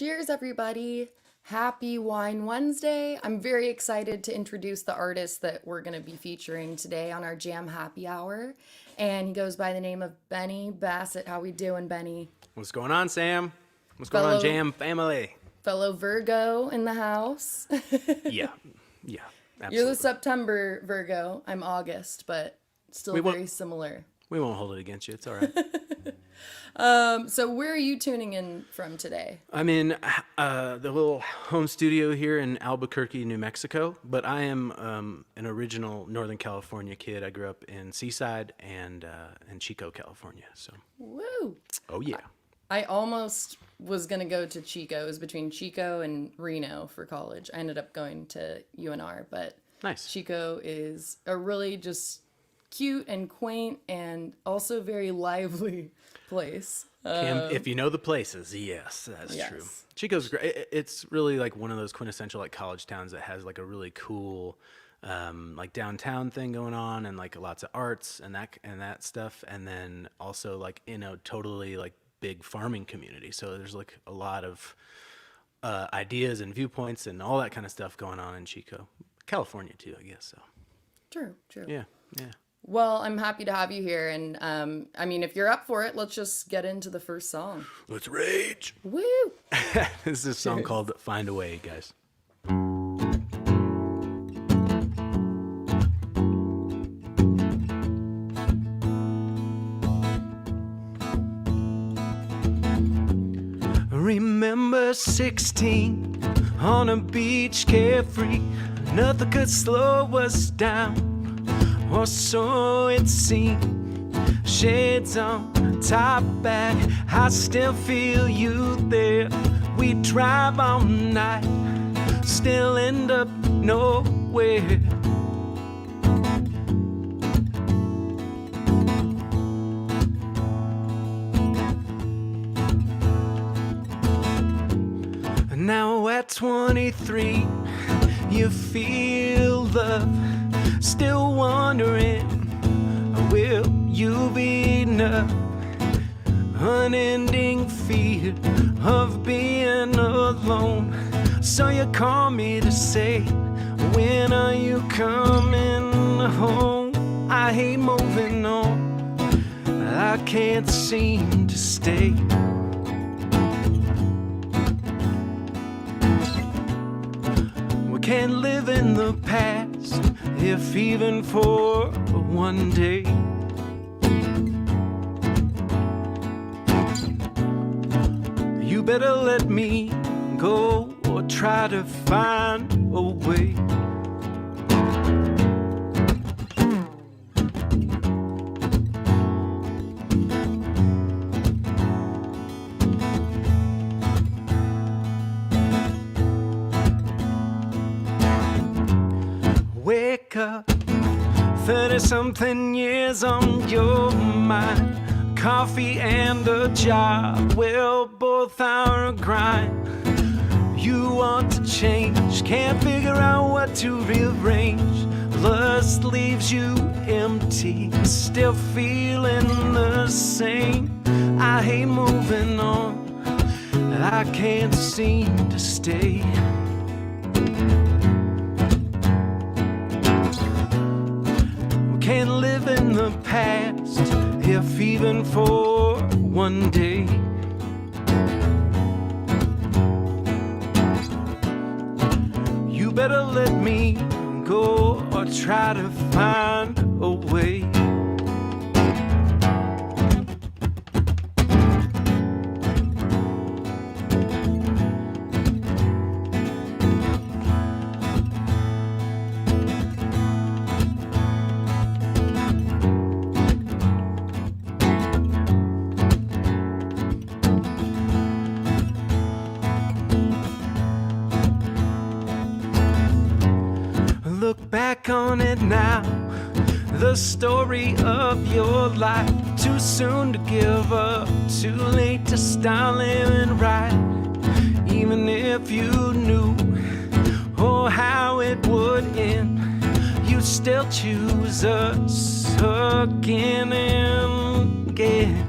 Cheers, everybody. Happy Wine Wednesday. I'm very excited to introduce the artist that we're going to be featuring today on our Jam Happy Hour. And he goes by the name of Benny Bassett. How we doing, Benny? What's going on, Sam? What's going on, Jam family? Fellow Virgo in the house. Yeah, absolutely. You're the September Virgo. I'm August, but still very similar. We won't hold it against you. It's all right. So where are you tuning in from today? I'm in the little home studio here in Albuquerque, New Mexico, but I am an original Northern California kid. I grew up in Seaside and in Chico, California. So, woo! Oh yeah. I almost was going to go to Chico. It was between Chico and Reno for college. I ended up going to UNR, but nice. Chico is a really just cute and quaint and also very lively place. If you know the places, yes, that's true. Chico's great. It's really like one of those quintessential like college towns that has like a really cool like downtown thing going on and like lots of arts and that stuff, and then also like in a totally like big farming community. So there's like a lot of ideas and viewpoints and all that kind of stuff going on in Chico, California too, I guess. So True. Yeah. Well, I'm happy to have you here, and I mean, if you're up for it, let's just get into the first song. Let's rage. Woo! This is a song called Find a Way, guys. Remember 16 on a beach, carefree. Nothing could slow us down, or so it seemed. Shades on, top back, I still feel you there. We drive all night, still end up nowhere. Now at 23, you feel love, still wondering, will you be enough? Unending fear of being alone. So you call me to say, when are you coming home? I hate moving on, I can't seem to stay. Can't live in the past, if even for one day. You better let me go or try to find a way. Wake up, 30-something years on your mind. Coffee and a job, well, both are a grind. You want to change, can't figure out what to rearrange. Lust leaves you empty, still feeling the same. I hate moving on, I can't seem to stay. Can't live in the past, if even for one day. You better let me go or try to find a way. Look back on it now, the story of your life. Too soon to give up, too late to start living right. Even if you knew, oh, how it would end, you still choose us again and again.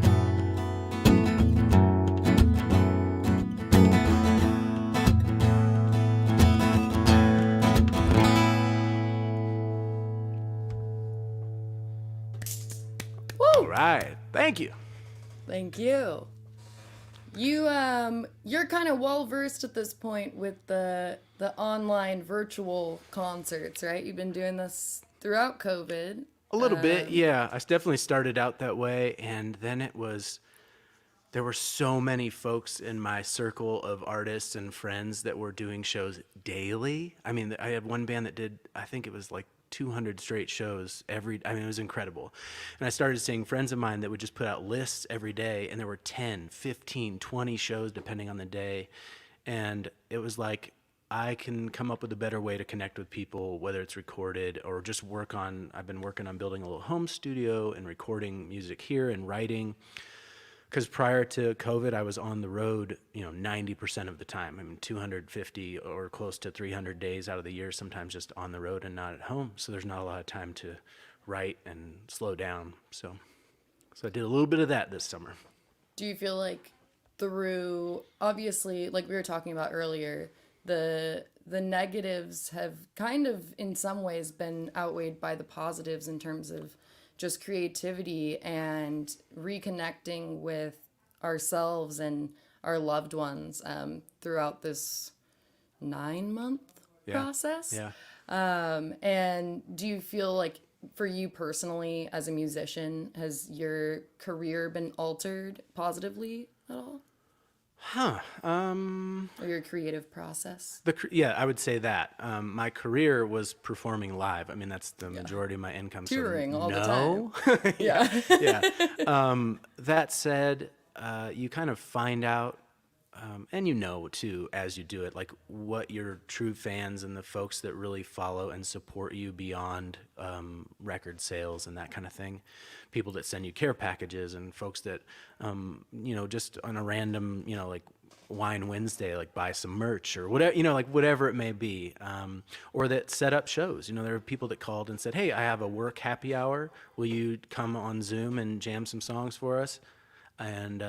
right. Thank you. Thank you. You're kind of well versed at this point with the online virtual concerts, right? You've been doing this throughout COVID. A little bit, yeah. I definitely started out that way, and then there were so many folks in my circle of artists and friends that were doing shows daily. I mean, I had one band that did, I think it was like 200 straight shows I mean, it was incredible. And I started seeing friends of mine that would just put out lists every day, and there were 10, 15, 20 shows depending on the day. And it was like, I can come up with a better way to connect with people, whether it's recorded or just I've been working on building a little home studio and recording music here and writing. Because prior to COVID, I was on the road, 90% of the time. I mean, 250 or close to 300 days out of the year, sometimes just on the road and not at home. So there's not a lot of time to write and slow down. So I did a little bit of that this summer. Do you feel like through, obviously, like we were talking about earlier, the negatives have kind of in some ways been outweighed by the positives in terms of just creativity and reconnecting with ourselves and our loved ones throughout this 9-month process? Yeah. And do you feel like for you personally as a musician, has your career been altered positively at all? Or your creative process? I would say that. My career was performing live. I mean, that's the majority of my income. Touring all the time. Yeah. That said, you kind of find out, and too, as you do it, like what your true fans and the folks that really follow and support you beyond record sales and that kind of thing. People that send you care packages and folks that, just on a random, like Wine Wednesday, like buy some merch or whatever, like whatever it may be, or that set up shows. There are people that called and said, hey, I have a work happy hour. Will you come on Zoom and jam some songs for us? And,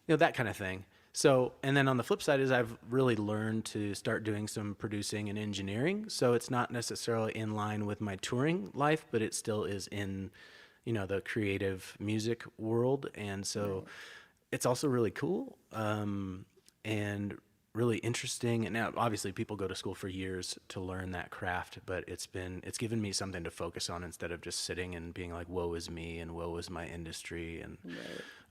that kind of thing. So, and then on the flip side is I've really learned to start doing some producing and engineering. So it's not necessarily in line with my touring life, but it still is in, the creative music world. And so it's also really cool and really interesting. And now obviously people go to school for years to learn that craft, but it's given me something to focus on instead of just sitting and being like, woe is me and woe is my industry. And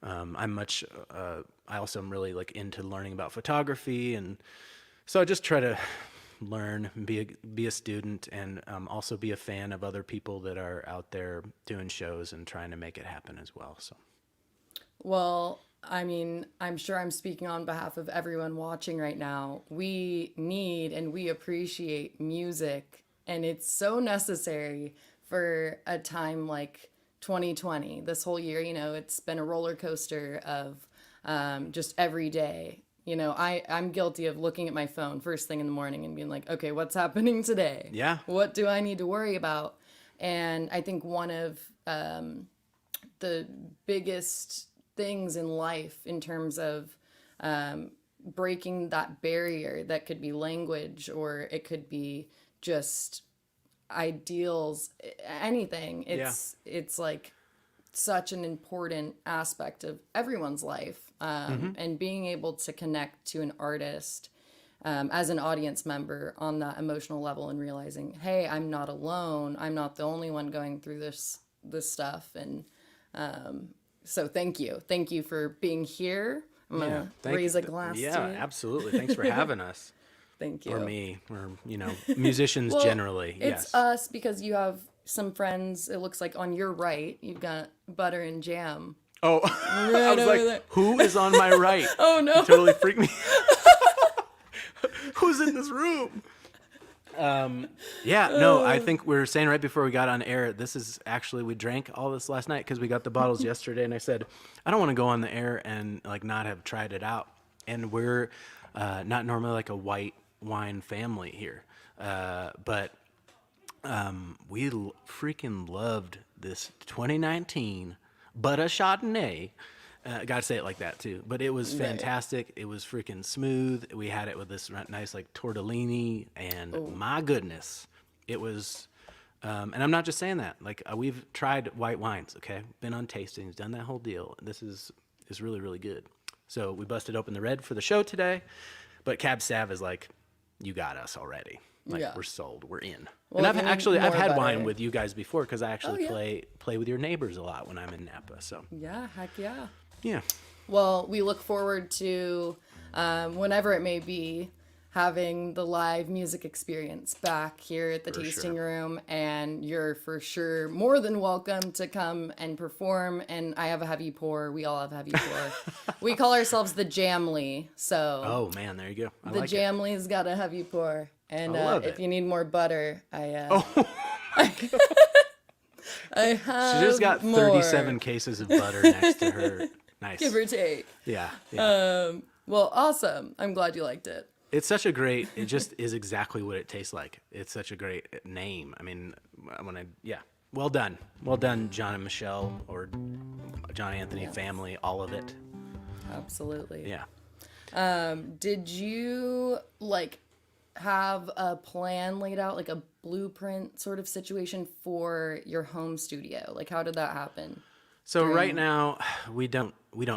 I also am really like into learning about photography. And so I just try to learn, be a student, and also be a fan of other people that are out there doing shows and trying to make it happen as well. So, well, I mean, I'm sure I'm speaking on behalf of everyone watching right now. We need and we appreciate music, and it's so necessary for a time like 2020. This whole year, it's been a roller coaster of just every day. I'm guilty of looking at my phone first thing in the morning and being like, okay, what's happening today? Yeah. What do I need to worry about? And I think one of the biggest things in life in terms of breaking that barrier that could be language or it could be just ideals, anything. It's like such an important aspect of everyone's life. And being able to connect to an artist as an audience member on that emotional level and realizing, hey, I'm not alone. I'm not the only one going through this stuff. And so thank you. Thank you for being here. I'm going to raise a glass to you. Yeah, absolutely. Thanks for having us. Thank you. Or me, or, musicians generally. It's us because you have some friends, it looks like on your right, you've got Butter and Jam. Oh, I was like, there. Who is on my right? Oh, no. You totally freaked me. Who's in this room? I think we were saying right before we got on air, this is actually, we drank all this last night because we got the bottles yesterday, and I said, I don't want to go on the air and like not have tried it out. And we're not normally like a white wine family here, but we freaking loved this 2019 but a Chardonnay. Gotta say it like that too. But it was fantastic. It was freaking smooth. We had it with this nice like tortellini, and my goodness, it was And I'm not just saying that. Like we've tried white wines, okay? Been on tastings, done that whole deal. This is really, really good. So we busted open the red for the show today, but Cab Sav is like, you got us already. Like Yeah. we're sold, we're in. Well, And if you need I've more had wine butter. with you guys before because I actually Oh, yeah. play with your neighbors a lot when I'm in Napa. So Yeah, heck yeah. yeah. Well, we look forward to, whenever it may be, having the live music experience back here at the tasting room. And you're for sure more than welcome to come and perform. And I have a heavy pour. We all have heavy pour. We call ourselves the Jamly. So Oh man, there you go. I the like it. Jamly's got a heavy pour. And I love if it. you need more butter, I have She just got more, 37 cases of butter next to her. Nice. give or take. Yeah. Yeah. Well, awesome. I'm glad you liked it. It's such a great, it just is exactly what it tastes like. It's such a great name. I mean, well done. Well done, John and Michelle, or John Anthony family, all of it. Absolutely. Yeah. Did you have a plan laid out, like a blueprint sort of situation for your home studio? Like, how did that happen? So right now we don't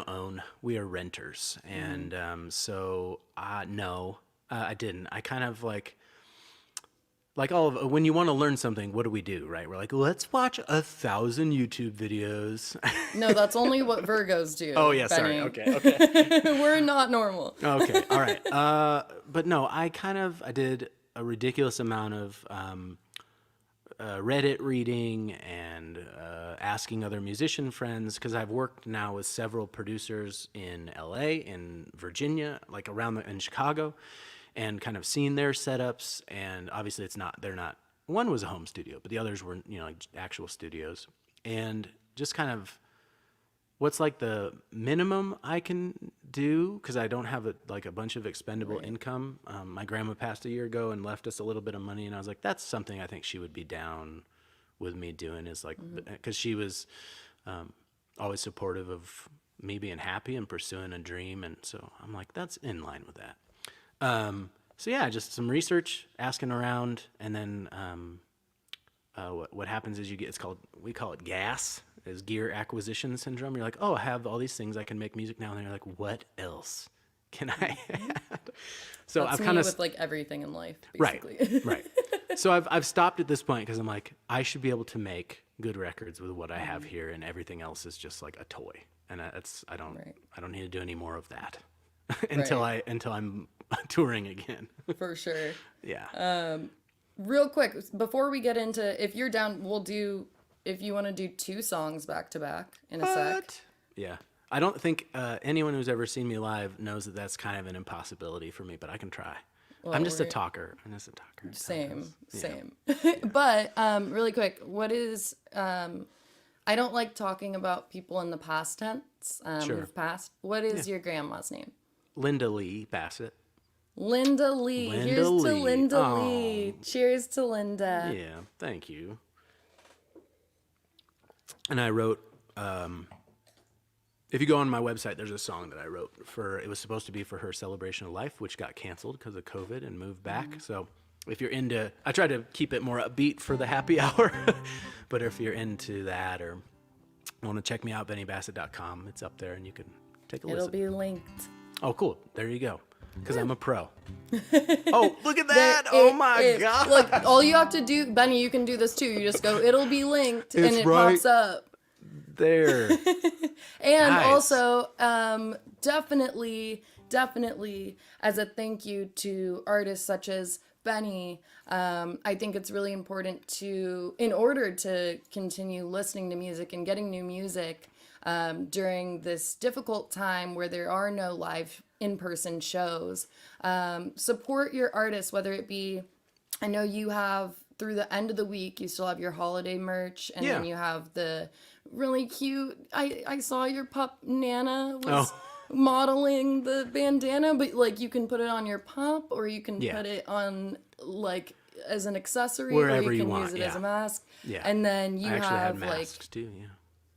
own, we are renters. And so no, I didn't. I kind of like all of when you want to learn something, what do? Right? We're like, let's watch 1,000 YouTube videos. No, that's only what Virgos do. Oh yeah, Benny. sorry. Okay. We're not normal. Okay. All right. But no, I did a ridiculous amount of Reddit reading and asking other musician friends, because I've worked now with several producers in LA, in Virginia, like in Chicago, and kind of seen their setups. And obviously they're not, one was a home studio, but the others were, like actual studios. And just kind of what's like the minimum I can do, because I don't have a bunch of expendable income. My grandma passed a year ago and left us a little bit of money, and I was like, that's something I think she would be down with me doing, is like, because she was always supportive of me being happy and pursuing a dream, and so I'm like, that's in line with that. So yeah, just some research, asking around, and then what happens is we call it GAS, is gear acquisition syndrome. You're like, oh, I have all these things, I can make music now, and you're like, what else can I add? So That's I've kind of with like everything in life, basically. right. So I've stopped at this point because I'm like, I should be able to make good records with what I have here, and everything else is just like a toy, and I don't need to do any more of that until I'm touring again. For sure. Yeah. Real quick, before we get into, if you're down, if you want to do 2 songs back to back in a sec. Yeah. I don't think anyone who's ever seen me live knows that that's kind of an impossibility for me, but I can try. Well, I'm just a talker. Same. But really quick, what is, I don't like talking about people in the past tense, who've passed. What is your grandma's name? Linda Lee Bassett. Linda Lee. Here's to Linda Lee. Cheers to Linda. Yeah, thank you. And I wrote, if you go on my website, there's a song that I wrote it was supposed to be for her celebration of life, which got canceled because of COVID and moved back. So if you're I try to keep it more upbeat for the happy hour, but if you're into that or want to check me out, bennybassett.com, it's up there and you can take a listen. It'll be linked. Oh, cool. There you go. Because I'm a pro. Oh, look at that. Oh, my God. Look, all you have to do, Benny, you can do this too. You just go, it'll be linked, and it pops up. There. And Nice. also, definitely, as a thank you to artists such as Benny, I think it's really important in order to continue listening to music and getting new music during this difficult time where there are no live in-person shows, support your artists, whether it be, I know you have, through the end of the week, you still have your holiday merch, and then you have the really cute, I saw your pup Nana was modeling the bandana, but like you can put it on your pup, or you can put it on like as an accessory, Wherever or you can want, use it as a mask. Yeah. And then you I actually have had masks too, yeah.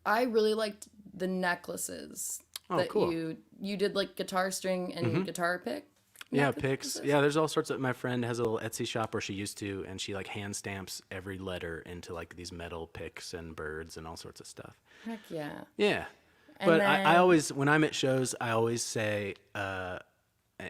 I really liked the necklaces that cool. you did, like guitar string and guitar pick. Yeah, pics. Yeah, there's all sorts of. My friend has a little Etsy shop, or she used to, and she like hand stamps every letter into like these metal pics and birds and all sorts of stuff. Heck yeah. Yeah, And but then, I always, when I'm at shows, I always say,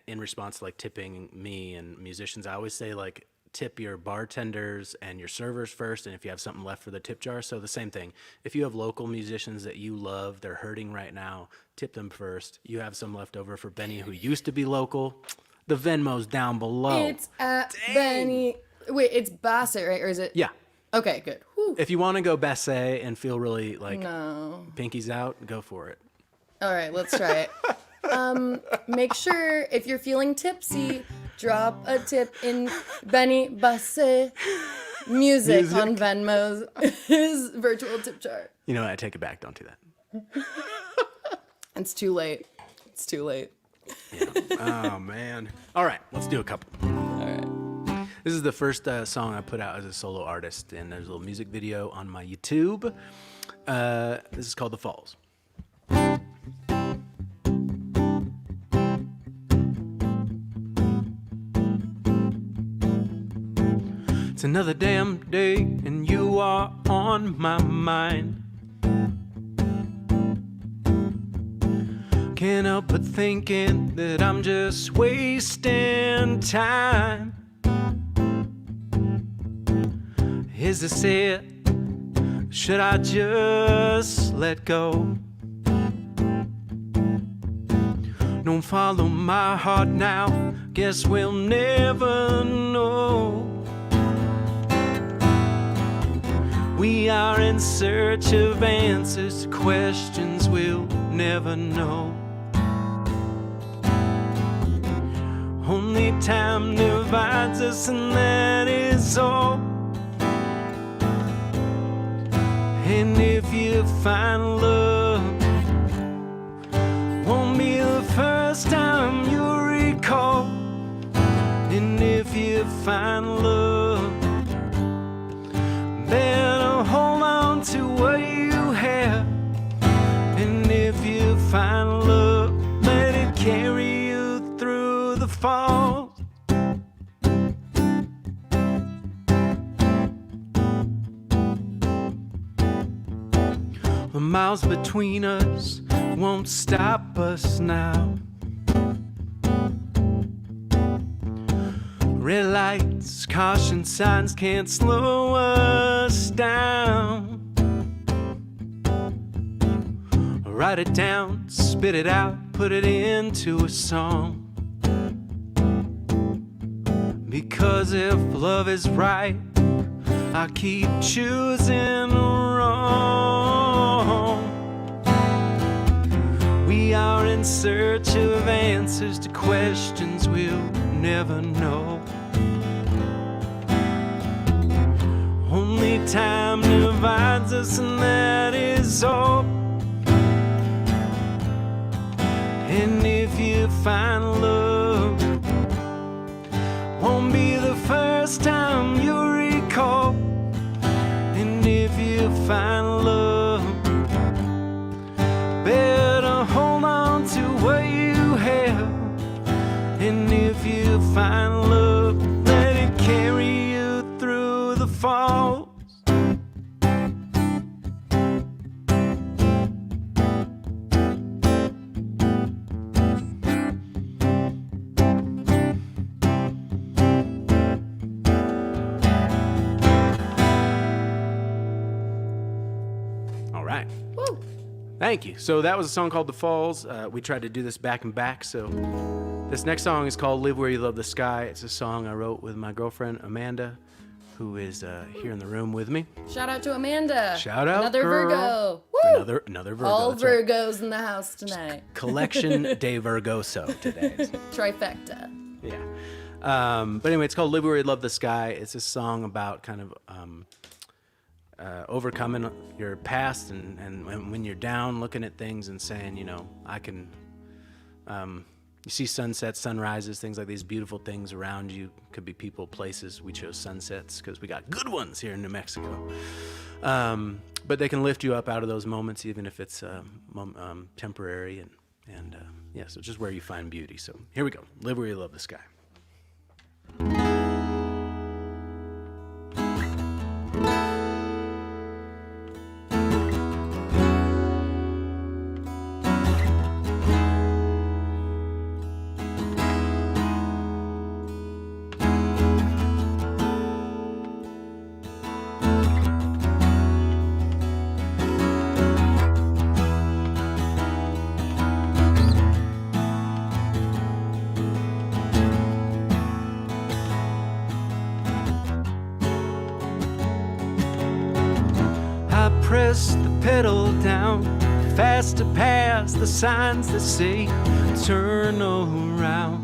in response to like tipping me and musicians, I always say like tip your bartenders and your servers first, and if you have something left for the tip jar. So the same thing. If you have local musicians that you love, they're hurting right now, tip them first. You have some left over for Benny, who used to be local. The Venmo's down below. it's at Benny. Wait, it's Bassett, right? Or is it? Yeah. Okay, good. Whew. If you want to go Bassett and feel really like No. pinkies out, go for it. All right, let's try it. Make sure if you're feeling tipsy, drop a tip in Benny Bassett music on Venmo's his virtual tip jar. You know what? I take it back. Don't do that. It's too late. It's too late. Oh, man. All right, let's do a couple. All right. This is the first song I put out as a solo artist, and there's a little music video on my YouTube. This is called The Falls. It's another damn day, and you are on my mind. Can't help but thinking that I'm just wasting time. Is this it? Should I just let go? Don't follow my heart now, guess we'll never know. We are in search of answers to questions we'll never know. Only time divides us, and that is all. And if you find love, won't be the first time you'll recall. And if you find love, better hold on to what you have. And if you find love, let it carry you through the falls. The miles between us won't stop us now. Red lights, caution signs can't slow us down. Write it down, spit it out, put it into a song. Because if love is right, I keep choosing wrong. We are in search of answers to questions we'll never know. Only time divides us, and that is all. And if you find love, won't be the first time you recall. And if you find love, better hold on to what you have. And if you find love, let it carry you through the falls. All right. Woo. Thank you. So that was a song called The Falls. We tried to do this back and back. So this next song is called Live Where You Love the Sky. It's a song I wrote with my girlfriend, Amanda, who is here in the room with me. Shout out to Amanda. Shout out, Another girl. Virgo. Woo! Another Virgo. All that's right. Virgos in the house tonight. Collection de Virgoso today. Trifecta. Yeah. But anyway, it's called Live Where You Love the Sky. It's a song about kind of overcoming your past and when you're down, looking at things and saying, you know, I can, you see sunsets, sunrises, things like these beautiful things around you. Could be people, places. We chose sunsets because we got good ones here in New Mexico. But they can lift you up out of those moments, even if it's temporary. And yeah, so just where you find beauty. So here we go. Live where you love the sky. Press the pedal down, faster past the signs that say turn around.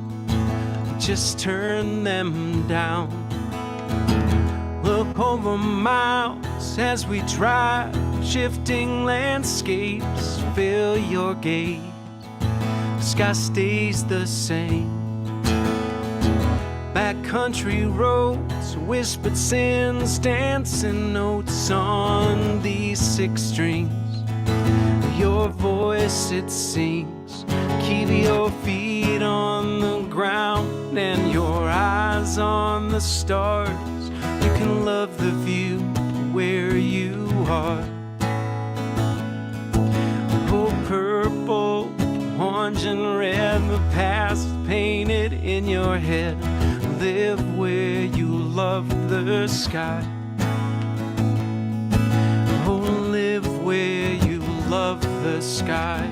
Just turn them down. Look over miles as we drive, shifting landscapes fill your gaze. The sky stays the same. Backcountry roads, whispered sins, dancing notes on these 6 strings. Your voice it sings. Keep your feet on the ground and your eyes on the stars. You can love the view where you are. Oh, purple, orange and red, the past painted in your head. Live where you love the sky. Oh, live where you love the sky.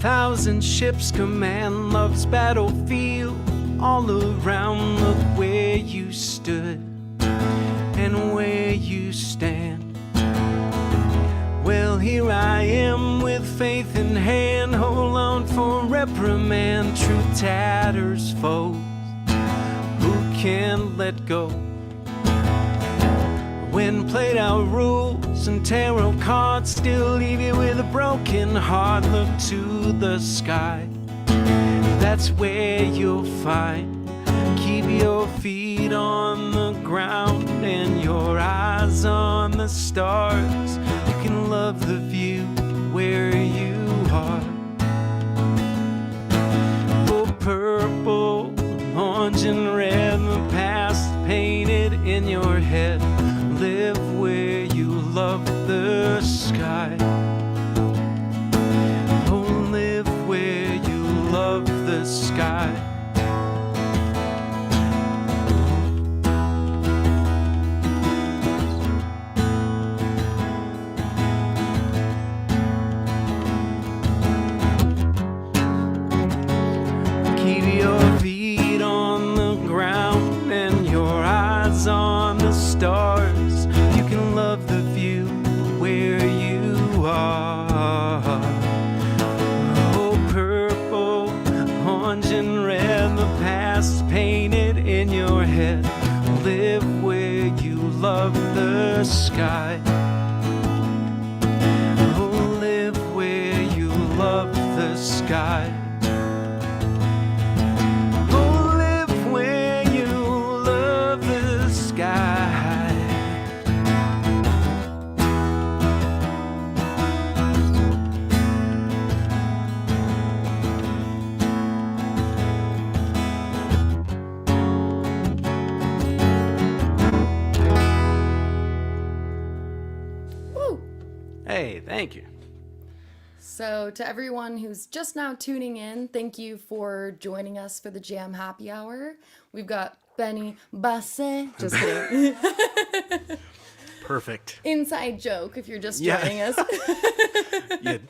Thousand ships command love's battlefield. All around, look where you stood and where you stand. Well, here I am with faith in hand. Hold on for reprimand. True tatters foes who can't let go. When played out rules and tarot cards still leave you with a broken heart. Look to the sky, that's where you'll find. Keep your feet on the ground and your eyes on the stars. You can love the view where you are. Oh, purple, orange and red, the past painted in your head. Live where you love the sky. Oh, live where you love the sky. Keep your feet on the ground and your eyes on the stars. You can love the view where you are. Oh, purple, orange and red, the past painted in your head. Live where you love the sky. Oh, live where you love the sky. Oh, live where you love the sky. Hey, thank you. So to everyone who's just now tuning in, thank you for joining us for the Jam Happy Hour. We've got Benny Bassett. Just kidding. Perfect. Inside joke if you're just joining us.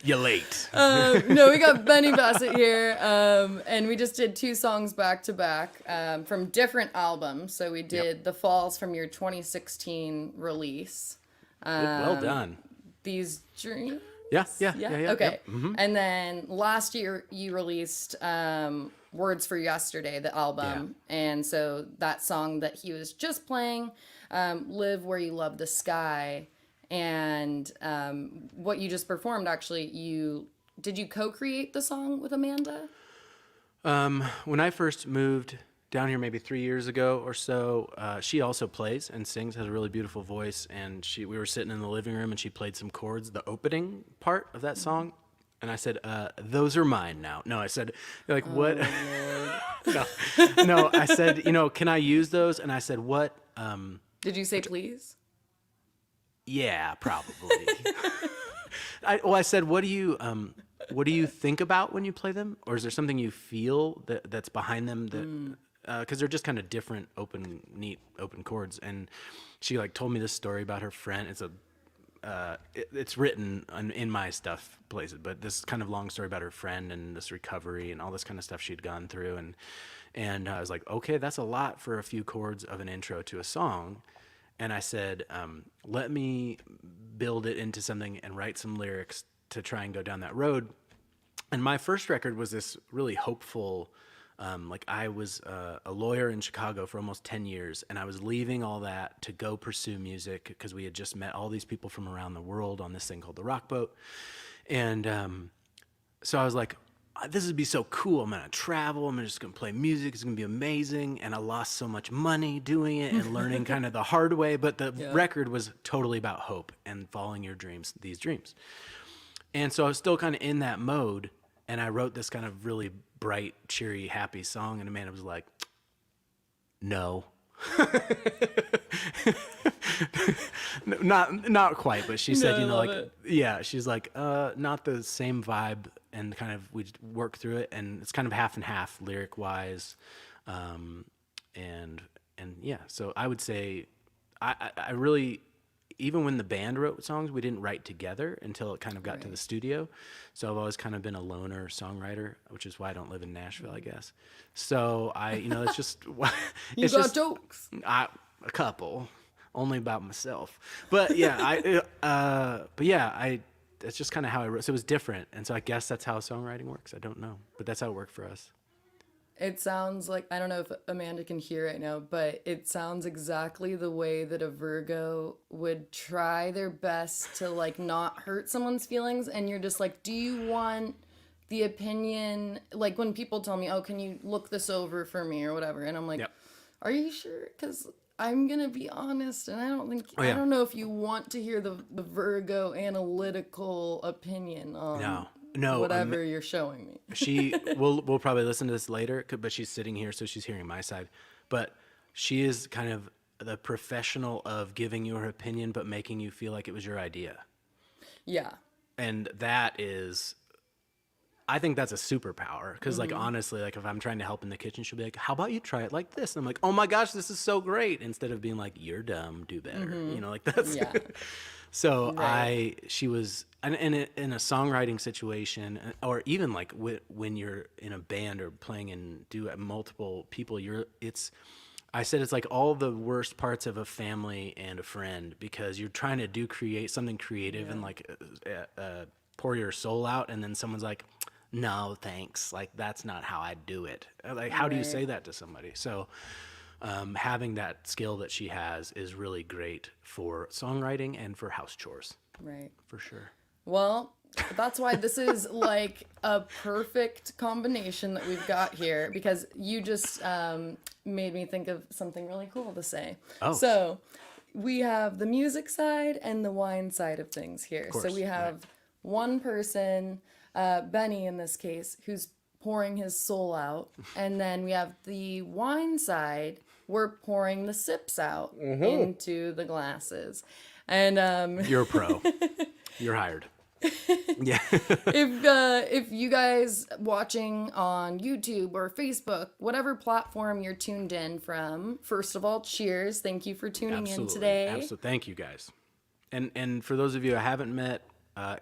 You're late. No, we got Benny Bassett here, and we just did 2 songs back to back from different albums. So we did The Falls from your 2016 release. Well done. These Dreams. Yeah. Okay. Yep. Mm-hmm. And then last year you released Words for Yesterday, the album. Yeah. And so that song that he was just playing, Live Where You Love the Sky, and what you just performed, actually, you did you co-create the song with Amanda? When I first moved down here maybe 3 years ago or so, she also plays and sings, has a really beautiful voice, and we were sitting in the living room and she played some chords, the opening part of that song. And I said, those are mine now. No, I said, like, what? No, no, I said, can I use those? And I said, what? Did you say please? Yeah, probably. I said, what do you think about when you play them? Or is there something you feel that's behind them that, cause they're just kind of different, neat open chords. And she like told me this story about her friend. It's written in my stuff places, but this kind of long story about her friend and this recovery and all this kind of stuff she'd gone through. And I was like, okay, that's a lot for a few chords of an intro to a song. And I said, let me build it into something and write some lyrics to try and go down that road. And my first record was this really hopeful, like I was a lawyer in Chicago for almost 10 years, and I was leaving all that to go pursue music because we had just met all these people from around the world on this thing called the Rock Boat. And so I was like, this would be so cool. I'm going to travel. I'm just going to play music. It's going to be amazing. And I lost so much money doing it and learning kind of the hard way. But the record was totally about hope and following your dreams, these dreams. And so I was still kind of in that mode. And I wrote this kind of really bright, cheery, happy song. And Amanda was like, no. Not quite, but she said, she's like, not the same vibe, and kind of we work through it, and it's kind of half and half lyric wise, and yeah. So I would say, I really, even when the band wrote songs, we didn't write together until it kind of got to the studio. So I've always kind of been a loner songwriter, which is why I don't live in Nashville, I guess. So it's just it's got jokes. A couple, only about myself. But yeah, that's just kind of how I wrote. So it was different, and so I guess that's how songwriting works. I don't know, but that's how it worked for us. It sounds like, I don't know if Amanda can hear right now, but it sounds exactly the way that a Virgo would try their best to like not hurt someone's feelings. And you're just like, do you want the opinion? Like when people tell me, oh, can you look this over for me or whatever? And I'm like, Are you sure? Because I'm going to be honest. And I don't know if you want to hear the Virgo analytical opinion on whatever you're showing me. We'll probably listen to this later, but she's sitting here, so she's hearing my side. But she is kind of the professional of giving you her opinion, but making you feel like it was your idea. Yeah. And I think that's a superpower, because like honestly, like if I'm trying to help in the kitchen, she'll be like, how about you try it like this? And I'm like, oh my gosh, this is so great, instead of being like, you're dumb, do better. Like that's so she was in a songwriting situation, or even like when you're in a band or playing and do multiple people, I said it's like all the worst parts of a family and a friend, because you're trying to create something creative and like pour your soul out, and then someone's like, no thanks, like that's not how I do it. Like how do you say that to somebody? So having that skill that she has is really great for songwriting and for house chores. Right. For sure. Well, that's why this is like a perfect combination that we've got here, because you just made me think of something really cool to say. Oh. So we have the music side and the wine side of things here. Of course, so we have one person, Benny in this case, who's pouring his soul out. And then we have the wine side. We're pouring the sips out into the glasses. You're a pro. You're hired. Yeah. If you guys watching on YouTube or Facebook, whatever platform you're tuned in from, first of all, cheers. Thank you for tuning in today. Absolutely. Thank you guys. And for those of you I haven't met,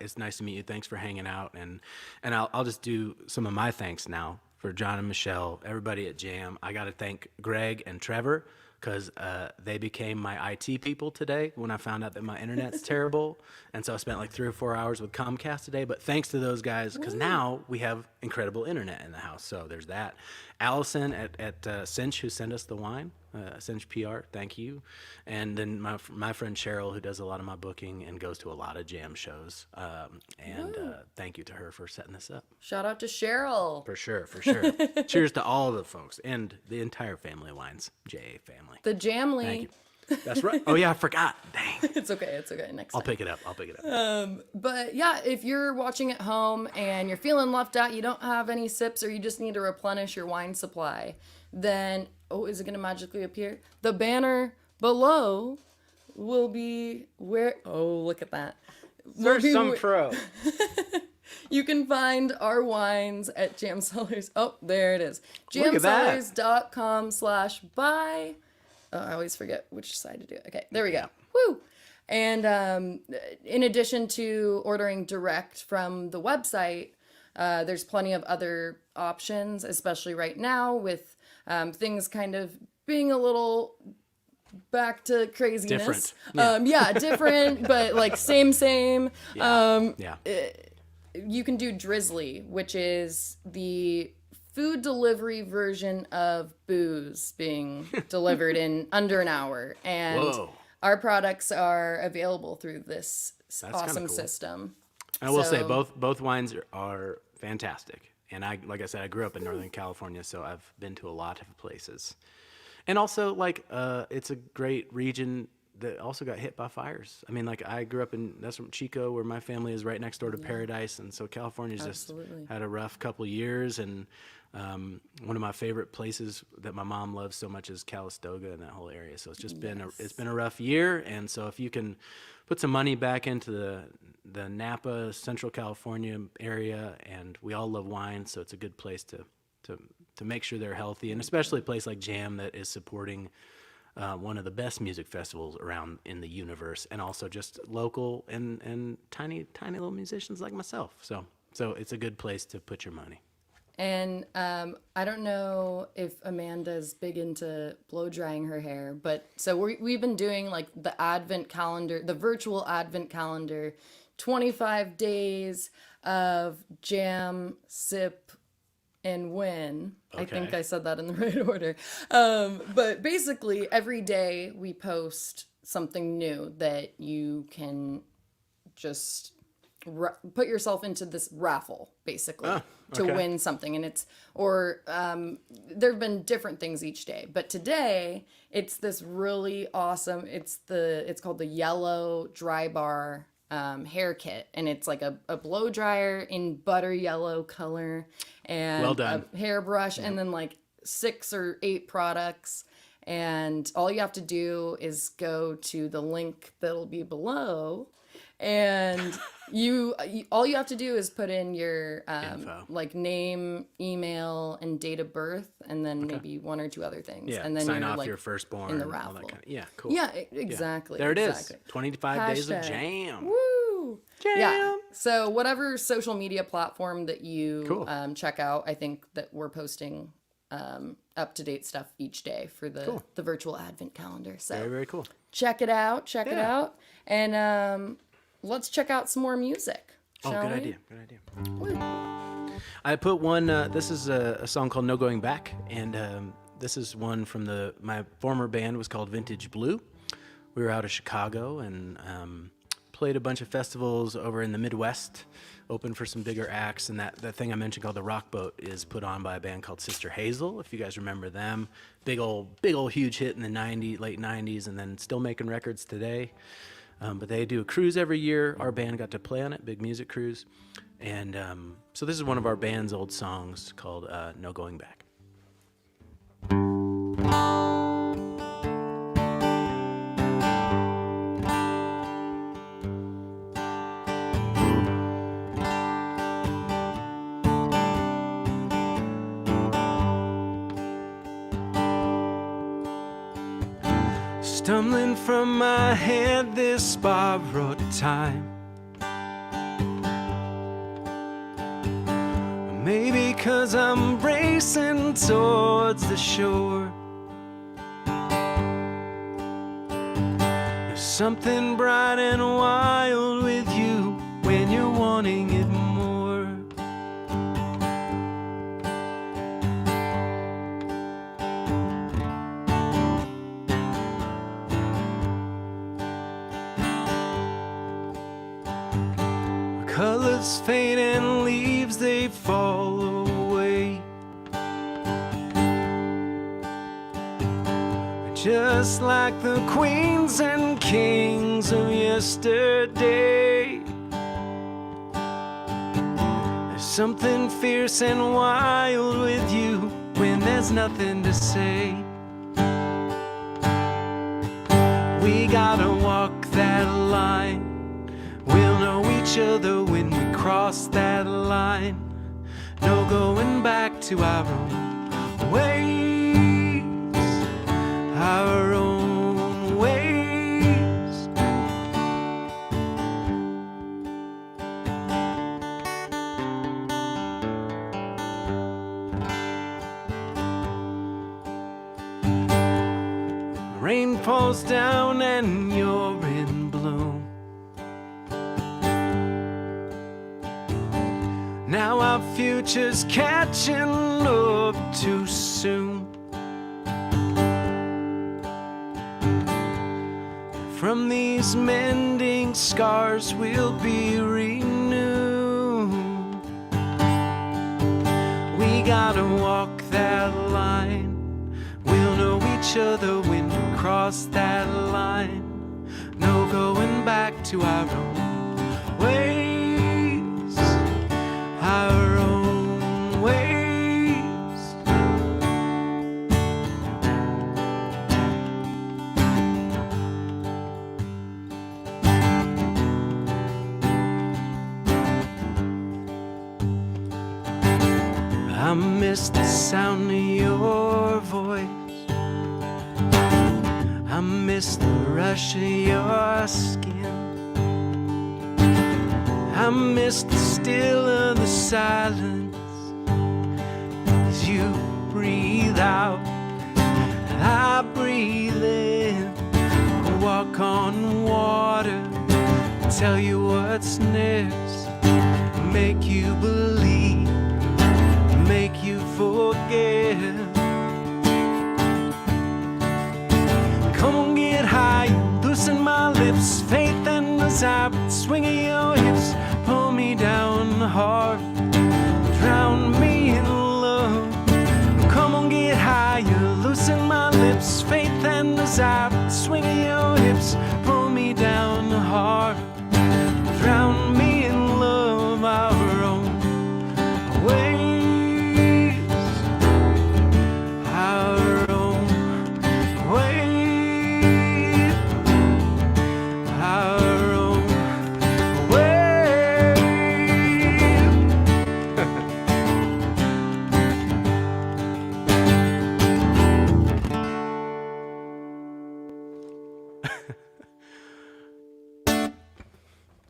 it's nice to meet you. Thanks for hanging out. And I'll just do some of my thanks now for John and Michelle, everybody at Jam. I got to thank Greg and Trevor, because they became my IT people today when I found out that my internet's terrible. And so I spent like 3 or 4 hours with Comcast today. But thanks to those guys, because now we have incredible internet in the house. So there's that. Allison at Cinch, who sent us the wine, Cinch PR, thank you. And then my friend Cheryl, who does a lot of my booking and goes to a lot of jam shows. Thank you to her for setting this up. Shout out to Cheryl. For sure, for sure. Cheers to all the folks and the entire family wines, JA family. The Jamly. Thank you. That's right. Oh yeah, I forgot. Dang. It's okay. Next time. I'll pick it up. But yeah, if you're watching at home and you're feeling left out, you don't have any sips, or you just need to replenish your wine supply, then, is it going to magically appear? The banner below will be where, look at that. There's some pro. You can find our wines at Jamcellars. Oh, there it is. Look at that. Jamcellars.com/buy. Oh, I always forget which side to do it. Okay, there we go. Woo! And in addition to ordering direct from the website, there's plenty of other options, especially right now with things kind of being a little back to craziness. Different. Different, but like same. Yeah. You can do Drizzly, which is the food delivery version of booze being delivered in under an hour. And Whoa. Our products are available through this That's awesome kinda cool. system. I will say both wines are fantastic. And like I said, I grew up in Northern California, so I've been to a lot of places. And also, it's a great region that also got hit by fires. I mean, I grew up that's from Chico, where my family is right next door to Paradise. And so California's just had a rough couple years. And one of my favorite places that my mom loves so much is Calistoga and that whole area. So it's just been a rough year. And so if you can put some money back into the Napa, Central California area, and we all love wine, so it's a good place to make sure they're healthy, and especially a place like Jam that is supporting one of the best music festivals around in the universe, and also just local and tiny little musicians like myself. So it's a good place to put your money. And I don't know if Amanda's big into blow drying her hair, but so we've been doing like the Advent calendar, the virtual Advent calendar, 25 days of jam, sip, and win. Okay. I think I said that in the right order. But basically, every day we post something new that you can just put yourself into this raffle, basically, to win something. And there have been different things each day. But today, it's this really awesome, it's called the Yellow Dry Bar hair kit, and it's like a blow dryer in butter yellow color and well done. A hairbrush, and then like 6 or 8 products, and all you have to do is go to the link that'll be below, and all you have to do is put in your info, like name, email, and date of birth, and then maybe 1 or 2 other things, and then sign you're off like your firstborn in the all raffle. that cool. Yeah, exactly. There it exactly. is. 25 days of Hashtag. jam. Woo! Jam. Yeah. So whatever social media platform that you Cool. check out, I think that we're posting up-to-date stuff each day for the virtual Advent calendar. So Very, very cool. check it out. Check it out. And let's check out some more music. Shall Good we? idea. Woo. I put one, this is a song called No Going Back, and this is one from my former band was called Vintage Blue. We were out of Chicago and played a bunch of festivals over in the Midwest, opened for some bigger acts, and that thing I mentioned called the Rock Boat is put on by a band called Sister Hazel, if you guys remember them. Big old huge hit in the late 90s, and then still making records today. But they do a cruise every year. Our band got to play on it, big music cruise. And so this is one of our band's old songs called No Going Back. Stumbling from my head this borrowed time. Maybe 'cause I'm racing towards the shore. There's something bright and wild with you when you're wanting it more. colors fade and leaves they fall away. Just like the queens and kings of yesterday. There's something fierce and wild with you when there's nothing to say. We gotta walk that line. We'll know each other when we cross that line. No going back to our own ways, our own ways. Rain falls down and you're in bloom. Now our future's catching up too soon. From these mending scars we'll be renewed. We gotta walk that line. We'll know each other when we cross that line. No going back to our own ways, our own ways. I miss the sound of your voice. I miss the rush of your skin. I miss the still of the silence as you breathe out, I breathe in. Walk on water, tell you what's next, make you believe, make you forget. Come on, get high, loosen my lips, faith and desire, swing of your hips, pull me down hard, drown me in love. Come on, get higher, loosen my lips, faith and desire, swing of your hips, pull me down hard, drown me in love, our own ways, our own ways, our own ways.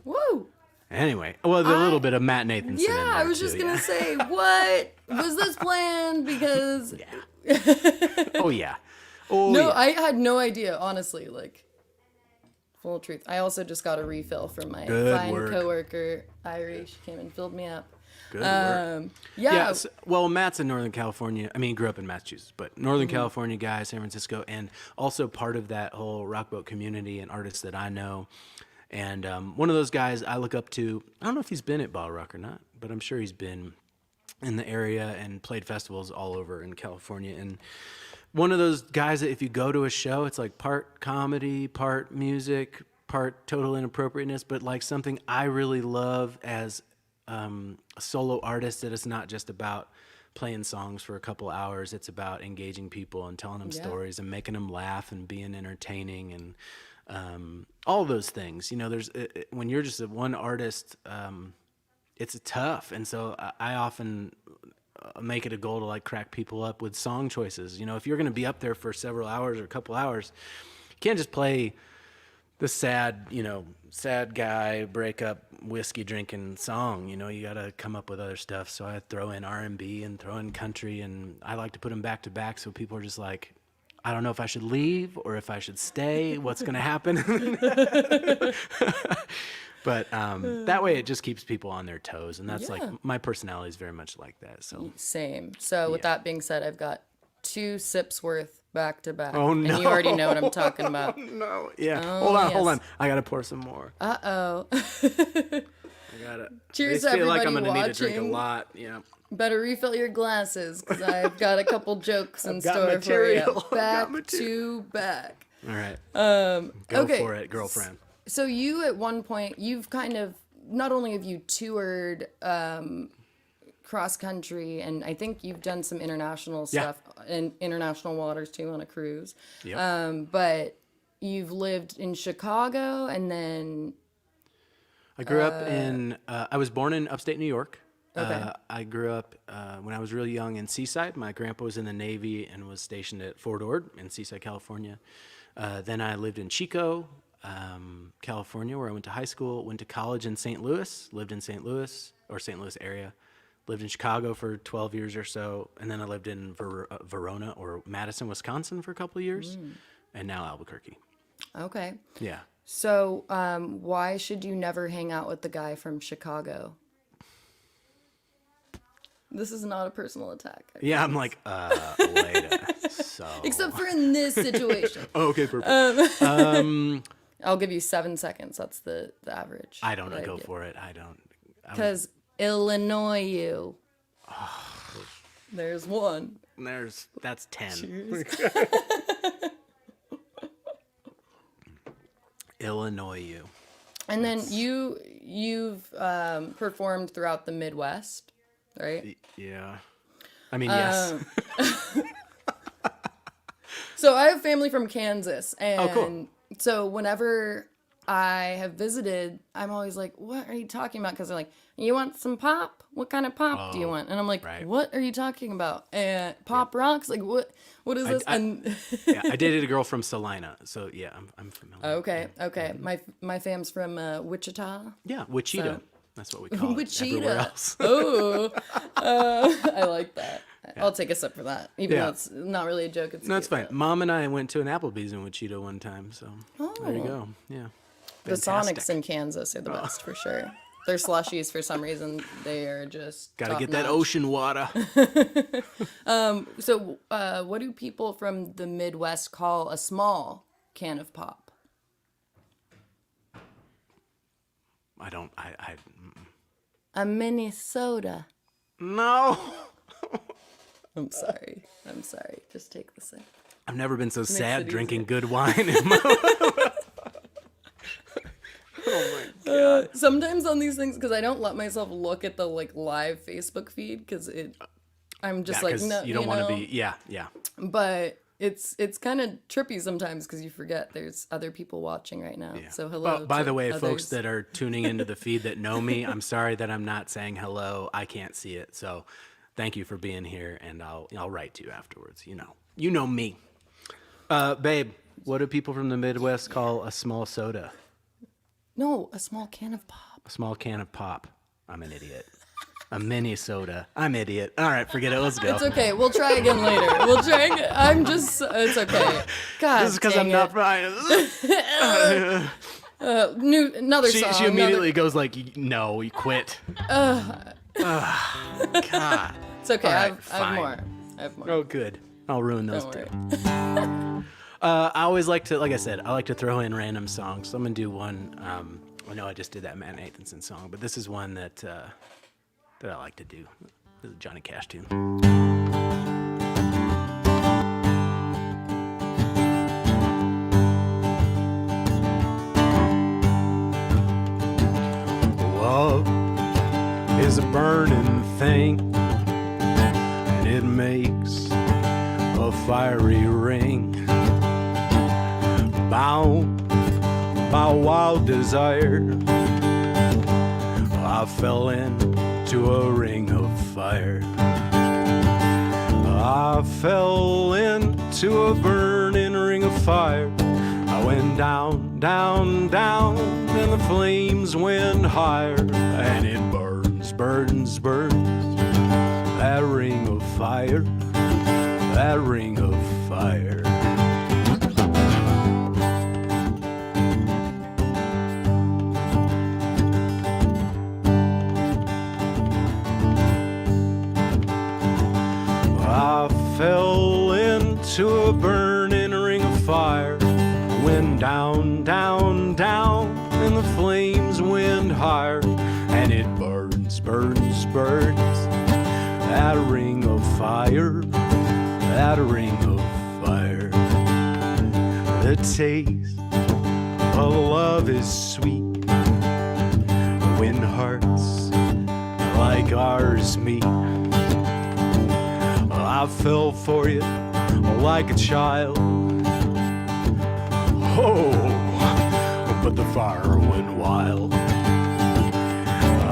Woo! Anyway, well, the little bit of Matt Nathanson. in Yeah, I there was too, just gonna yeah. say, what was this planned? Because Oh yeah. Oh no, yeah. I had no idea, honestly. Like, full truth. I also just got a refill from my Good fine work. coworker, Irie. She came and filled me up. Good work. Yeah. Yeah, well, Matt's in Northern California. I mean, he grew up in Massachusetts, but Northern Mm-hmm. California guy, San Francisco, and also part of that whole rock boat community and artists that I know. And one of those guys I look up to, I don't know if he's been at Bottle Rock or not, but I'm sure he's been in the area and played festivals all over in California. And one of those guys that if you go to a show, it's like part comedy, part music, part total inappropriateness, but like something I really love as a solo artist, that it's not just about playing songs for a couple hours. It's about engaging people and telling them stories and making them laugh and being entertaining and all those things. You know, there's when you're just a one artist, it's tough. And so I often make it a goal to like crack people up with song choices. You know, if you're going to be up there for several hours or a couple hours, you can't just play the sad guy breakup whiskey drinking song. You know, you got to come up with other stuff. So I throw in R&B and throw in country, and I like to put them back to back so people are just like, I don't know if I should leave or if I should stay. What's going to happen? But that way it just keeps people on their toes. And that's like, my personality is very much like that. So Same. So with that being said, I've got 2 sips worth back to back. Oh, no. And you already know what I'm talking about. no, yeah. Oh, Hold on. I got to pour some more. Uh-oh. I Cheers I to feel like I'm everybody gonna need to drink a watching. lot. Yeah. Better refill your glasses because I've got a couple jokes in got store material. for you. I've got Back to back. All right. Go Okay. for it, girlfriend. So you, at one point, you've kind of, not only have you toured cross country, and I think you've done some international stuff in international waters too on a cruise. Yep. But you've lived in Chicago, and then I grew up in. I was born in upstate New York. Okay. I grew up when I was really young in Seaside. My grandpa was in the Navy and was stationed at Fort Ord in Seaside, California. Then I lived in Chico, California, where I went to high school. Went to college in St. Louis. Lived in St. Louis or St. Louis area. Lived in Chicago for 12 years or so, and then I lived in Verona or Madison, Wisconsin for a couple of years, and now Albuquerque. okay. Yeah. So why should you never hang out with the guy from Chicago? This is not a personal attack. Yeah, I'm like, later. So. Except for in this situation. Oh, okay, perfect. I'll give you 7 seconds. That's the average. I don't know. Go for it. I don't. Because Illinois you. There's one. That's 10. Cheers. Illinois you. And then you've performed throughout the Midwest, right? Yeah. I mean, yes. So I have family from Kansas, and cool. so whenever I have visited, I'm always like, "What are you talking about?" Because they're like, "You want some pop? What kind of pop do you want?" And I'm like, right. "What are you talking about?" And pop rocks? Like what? What is this? Yeah, I dated a girl from Salina, so yeah, I'm familiar. Okay. My fam's from Wichita. Yeah, Wichita. That's what we call it everywhere else. Oh, I like that. I'll take a sip for that, even though it's not really a joke. No, it's fine. Mom and I went to an Applebee's in Wichita one time, so there you go. Yeah. The Fantastic. Sonics in Kansas are the best for sure. Their slushies, for some reason, they are just Gotta top get that notch. ocean water. So, what do people from the Midwest call a small can of pop? I don't. A mini soda. No. I'm sorry. Just take the sip. I've never been so it sad easier. drinking good wine in my life. Oh my god. Sometimes on these things, because I don't let myself look at the live Facebook feed, because I'm just Yeah, like, 'cause no, you don't want to be. Yeah. But it's kind of trippy sometimes because you forget there's other people watching right now. Yeah. So hello. By to the way, others. folks that are tuning into the feed that know me, I'm sorry that I'm not saying hello. I can't see it, so thank you for being here, and I'll write to you afterwards. You know me. Babe, what do people from the Midwest call a small soda? No, a small can of pop. A small can of pop. I'm an idiot. A mini soda. I'm idiot. All right, forget it. Let's go. It's okay. We'll try again later. We'll try again. It's okay. God, This is because I'm not fine. Another song. She immediately goes like, "No, you quit." God. It's okay. All right, I have more. fine. Oh, good. I'll ruin those Don't too. worry. I always like to, like I said, I like to throw in random songs. So I'm gonna do one. I know I just did that Matt Nathanson song, but this is one that I like to do. This is a Johnny Cash tune. Love is a burning thing, and it makes a fiery ring. Bound by wild desire, I fell into a ring of fire. I fell into a burning ring of fire. I went down, down, down, and the flames went higher. And it burns, burns, burns, that ring of fire, that ring of fire. I fell into a burning ring of fire. Went down, down, down, and the flames went higher. And and it burns, burns, burns. That ring of fire, that ring of fire. The taste of love is sweet when hearts like ours meet. I fell for you like a child. Oh, but the fire went wild.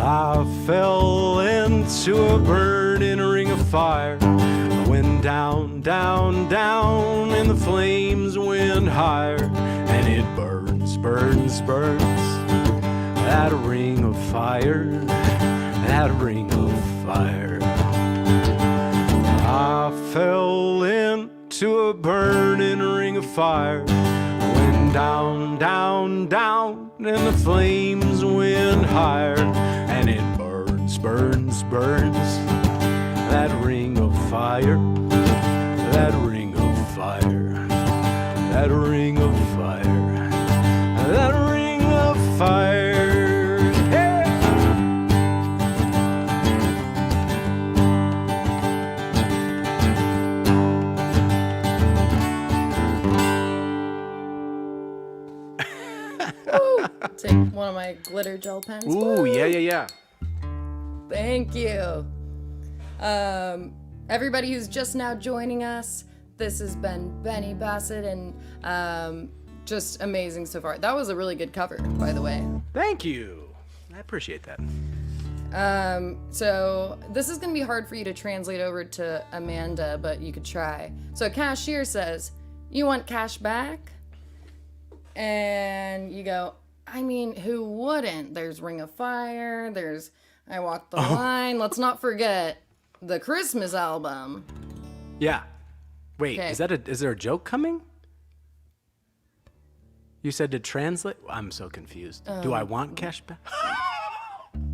I fell into a burning ring of fire. I went down, down, down, and the flames went higher. And it burns, burns, burns. That ring of fire, that ring of fire. I fell into a burning ring of fire. Went down, down, down, and the flames went higher. And it burns, burns, burns. That ring of fire, that ring of fire, that ring of fire, that ring of fire. Take one of my glitter gel pens. Ooh, yeah, yeah, yeah. Thank you. Everybody who's just now joining us, this has been Benny Bassett, and just amazing so far. That was a really good cover, by the way. Thank you. I appreciate that. So this is going to be hard for you to translate over to Amanda, but you could try. So cashier says, "You want cash back?" And you go, I mean, who wouldn't? There's Ring of Fire, there's I Walk the Line. Let's not forget the Christmas album. Yeah. Wait, Okay. is there a joke coming? You said to translate? I'm so confused. Do I want cash back?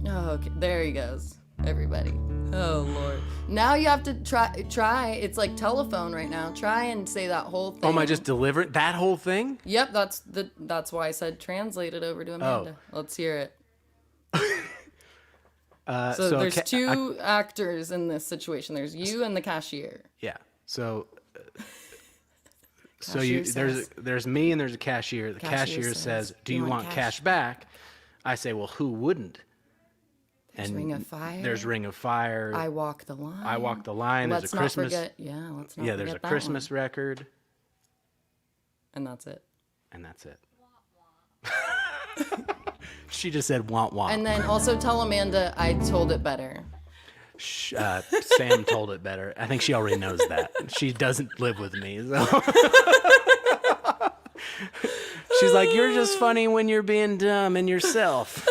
Oh, okay. There he goes. Everybody. Oh, Lord. Now you have to try. It's like telephone right now. Try and say that whole thing. Oh, am I just delivering that whole thing? Yep, that's why I said translate it over to Amanda. Let's hear it. So there's two actors in this situation. There's you and the cashier. Yeah. So Cashier says- there's me and there's a cashier. The cashier says, "Do you want cash back?" I say, "Well, who wouldn't?" There's Ring of Fire. There's Ring of Fire. I Walk the Line. I Walk the Line. Let's There's a Christmas. Not forget. Yeah, let's not Yeah, there's a forget that Christmas one. record, And that's it. and that's it. She just said "want want." And then also tell Amanda I told it better. Sam told it better. I think she already knows that. She doesn't live with me, so. She's like, "You're just funny when you're being dumb and yourself.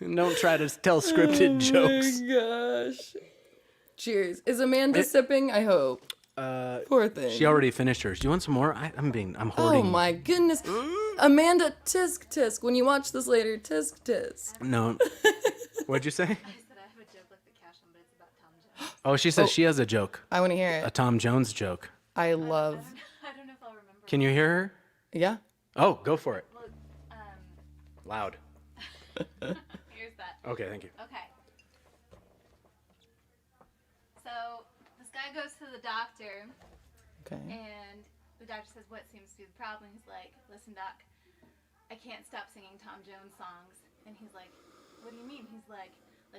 Don't try to tell scripted jokes." Oh my gosh. Cheers. Is Amanda sipping? I hope. Poor thing. She already finished hers. Do you want some more? I'm hoarding. Oh my goodness. Amanda, tisk tisk. When you watch this later, tisk tisk. No. What'd you say? I said I have a joke like the cash one, but it's about Tom Jones. Oh, she says she has a joke. I want to hear A it. Tom Jones joke. I love. I don't know if I'll remember. Can you hear her? Yeah. Oh, go for it. Look, Loud. here's that. Okay, thank you. Okay. So this guy goes to the doctor, Okay. and the doctor says, "What seems to be the problem?" He's like, "Listen, doc, I can't stop singing Tom Jones songs." And he's like, "What do you mean?" He's like,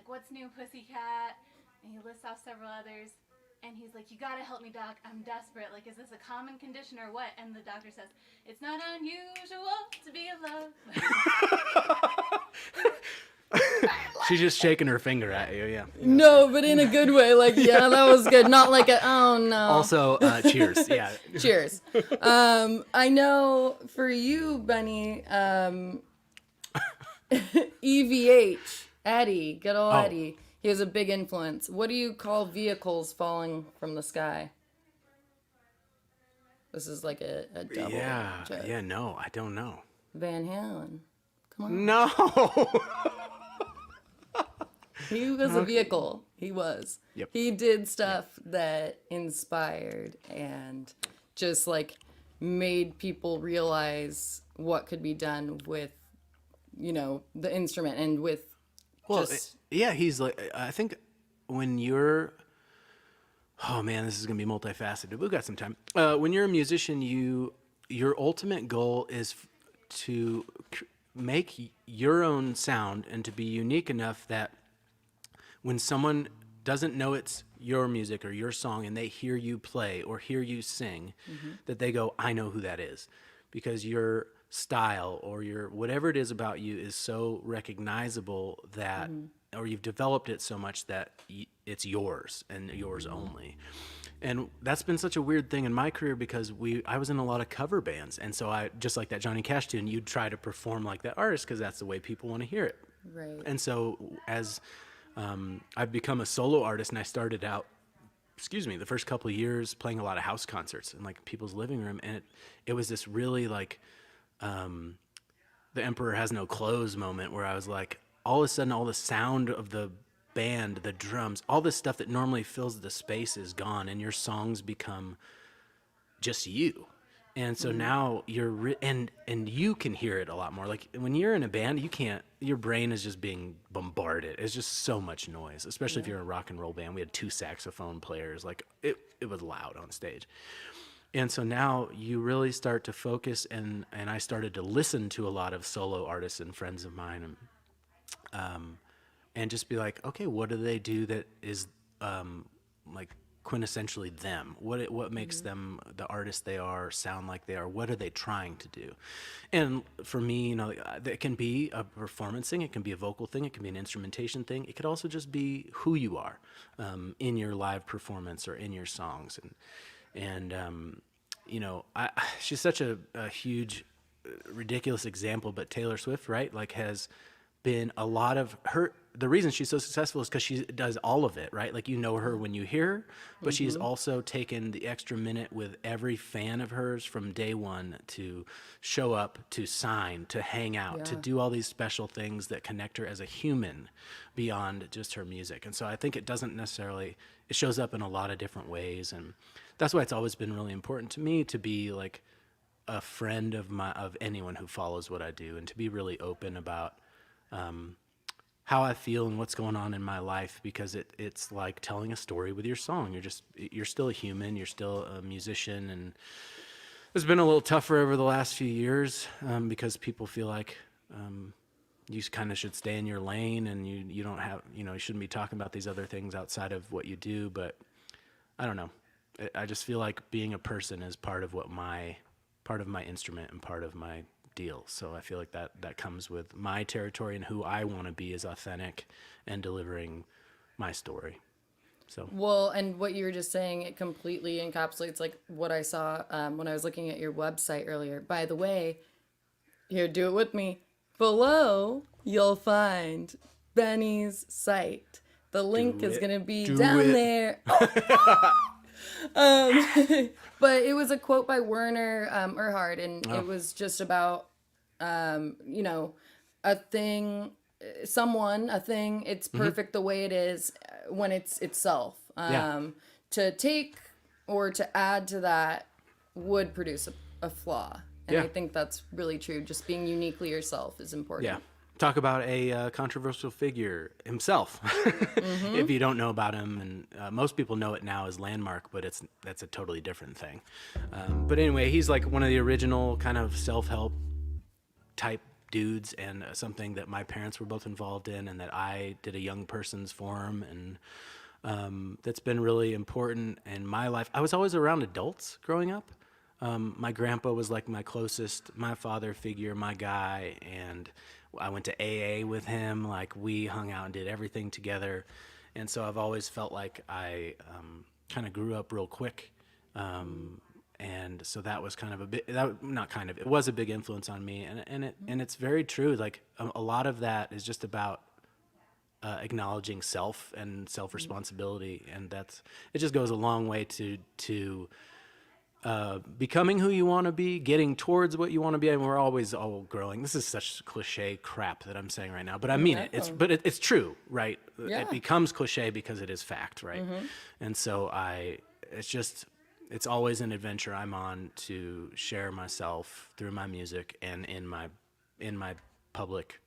"What's New, Pussycat?" And he lists off several others. And he's like, "You gotta help me, doc. I'm desperate. Like, is this a common condition or what?" And the doctor says, "It's not unusual to be in love." She's just shaking her finger at you, yeah. No, but in a good way. Like, yeah, that was good. Not like a, oh no. Also, cheers. Yeah. Cheers. I know for you, Benny, EVH, Eddie, good old Oh. Eddie. He has a big influence. What do you call vehicles falling from the sky? This is like a double joke. Yeah, no, I don't know. Van Halen. Come on. No. He was a vehicle. He was. Yep. He did stuff that inspired and just like made people realize what could be done with, the instrument and with Well, Just yeah, he's like, I think when you're, oh man, this is going to be multifaceted. We've got some time. When you're a musician, your ultimate goal is to make your own sound and to be unique enough that when someone doesn't know it's your music or your song and they hear you play or hear you sing, that they go, I know who that is, because your style or your whatever it is about you is so recognizable that, or you've developed it so much that it's yours and yours only. And that's been such a weird thing in my career because I was in a lot of cover bands. And so I, just like that Johnny Cash tune, you'd try to perform like that artist because that's the way people want to hear it. right. And so as I've become a solo artist, and I started out, the first couple of years playing a lot of house concerts in like people's living room. And it was this really like the Emperor Has No Clothes moment where I was like, all of a sudden, all the sound of the band, the drums, all this stuff that normally fills the space is gone, and your songs become just you. And so now you're and you can hear it a lot more. Like when you're in a band, you can't. Your brain is just being bombarded. It's just so much noise, especially if you're in a rock and roll band. We had 2 saxophone players. Like it was loud on stage. And so now you really start to focus, and I started to listen to a lot of solo artists and friends of mine, and just be like, okay, what do they do that is like quintessentially them? What makes them the artist they are, sound like they are? What are they trying to do? And for me, it can be a performance thing, it can be a vocal thing, it can be an instrumentation thing, it could also just be who you are in your live performance or in your songs. And she's such a huge, ridiculous example, but Taylor Swift, right? Like has been a lot of her, the reason she's so successful is because she does all of it, right? Like you know her when you hear her, but she's also taken the extra minute with every fan of hers from day one to show up, to sign, to hang out, to do all these special things that connect her as a human beyond just her music. And so I think it shows up in a lot of different ways. And that's why it's always been really important to me to be like a friend of anyone who follows what I do, and to be really open about how I feel and what's going on in my life, because it's like telling a story with your song. You're still a human, you're still a musician, and it's been a little tougher over the last few years because people feel like you kind of should stay in your lane, and you don't have, you shouldn't be talking about these other things outside of what you do. But I don't know. I just feel like being a person is part of my instrument and part of my deal. So I feel like that comes with my territory, and who I want to be is authentic and delivering my story. So Well, and what you were just saying, it completely encapsulates like what I saw when I was looking at your website earlier. By the way, here, do it with me. Below, you'll find Benny's site. The link is going to be down there. But it was a quote by Werner Erhard, and it was just about, a thing, a thing, it's perfect the way it is when it's itself. To take or to add to that would produce a flaw. And I think that's really true. Just being uniquely yourself is important. yeah. Talk about a controversial figure himself. If you don't know about him, and most people know it now as Landmark, but that's a totally different thing. But anyway, he's like one of the original kind of self-help type dudes, and something that my parents were both involved in, and that I did a young person's forum, and that's been really important in my life. I was always around adults growing up. My grandpa was like my father figure, my guy, and I went to AA with him. Like we hung out and did everything together. And so I've always felt like I kind of grew up real quick. And so that was kind of it was a big influence on me. And it's very true. Like a lot of that is just about acknowledging self and self-responsibility. And it just goes a long way to becoming who you want to be, getting towards what you want to be. And we're always all growing. This is such cliche crap that I'm saying right now, but I mean it. It's true, right? Yeah. It becomes cliche because it is fact, right? And so it's always an adventure I'm on to share myself through my music and in my public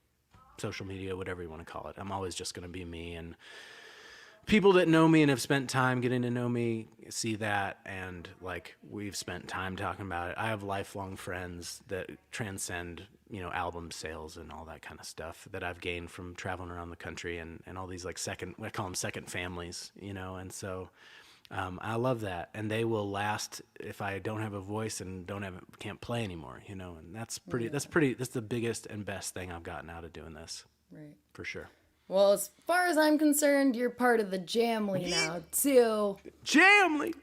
social media, whatever you want to call it. I'm always just going to be me, and people that know me and have spent time getting to know me see that, and like we've spent time talking about it. I have lifelong friends that transcend, album sales and all that kind of stuff that I've gained from traveling around the country, and all these like I call them second families, and so I love that, and they will last if I don't have a voice and can't play anymore, and that's the biggest and best thing I've gotten out of doing this, Right. for sure. Well, as far as I'm concerned, you're part of the Jamly now, too. Jamly!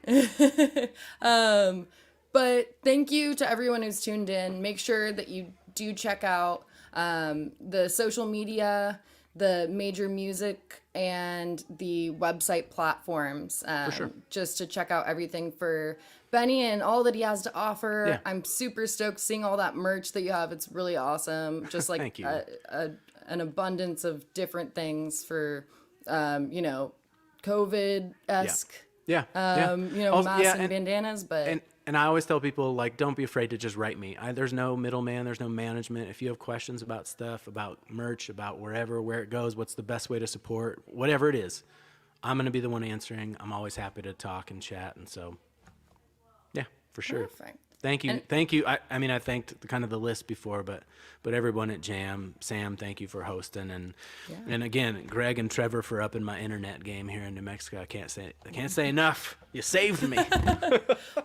But thank you to everyone who's tuned in. Make sure that you do check out the social media, the major music, and the website platforms. For sure. Just to check out everything for Benny and all that he has to offer. Yeah. I'm super stoked seeing all that merch that you have. It's really awesome. Just like Thank you. an abundance of different things for, COVID-esque, Yeah. masks and bandanas, but... And I always tell people, like, don't be afraid to just write me. There's no middleman. There's no management. If you have questions about stuff, about merch, about where it goes, what's the best way to support, whatever it is, I'm going to be the one answering. I'm always happy to talk and chat. And so, yeah, for sure. Perfect. Thank you. Thank you. I mean, I thanked kind of the list before, but everyone at Jam, Sam, thank you for hosting. And again, Greg and Trevor for upping my internet game here in New Mexico. I can't say enough. You saved me.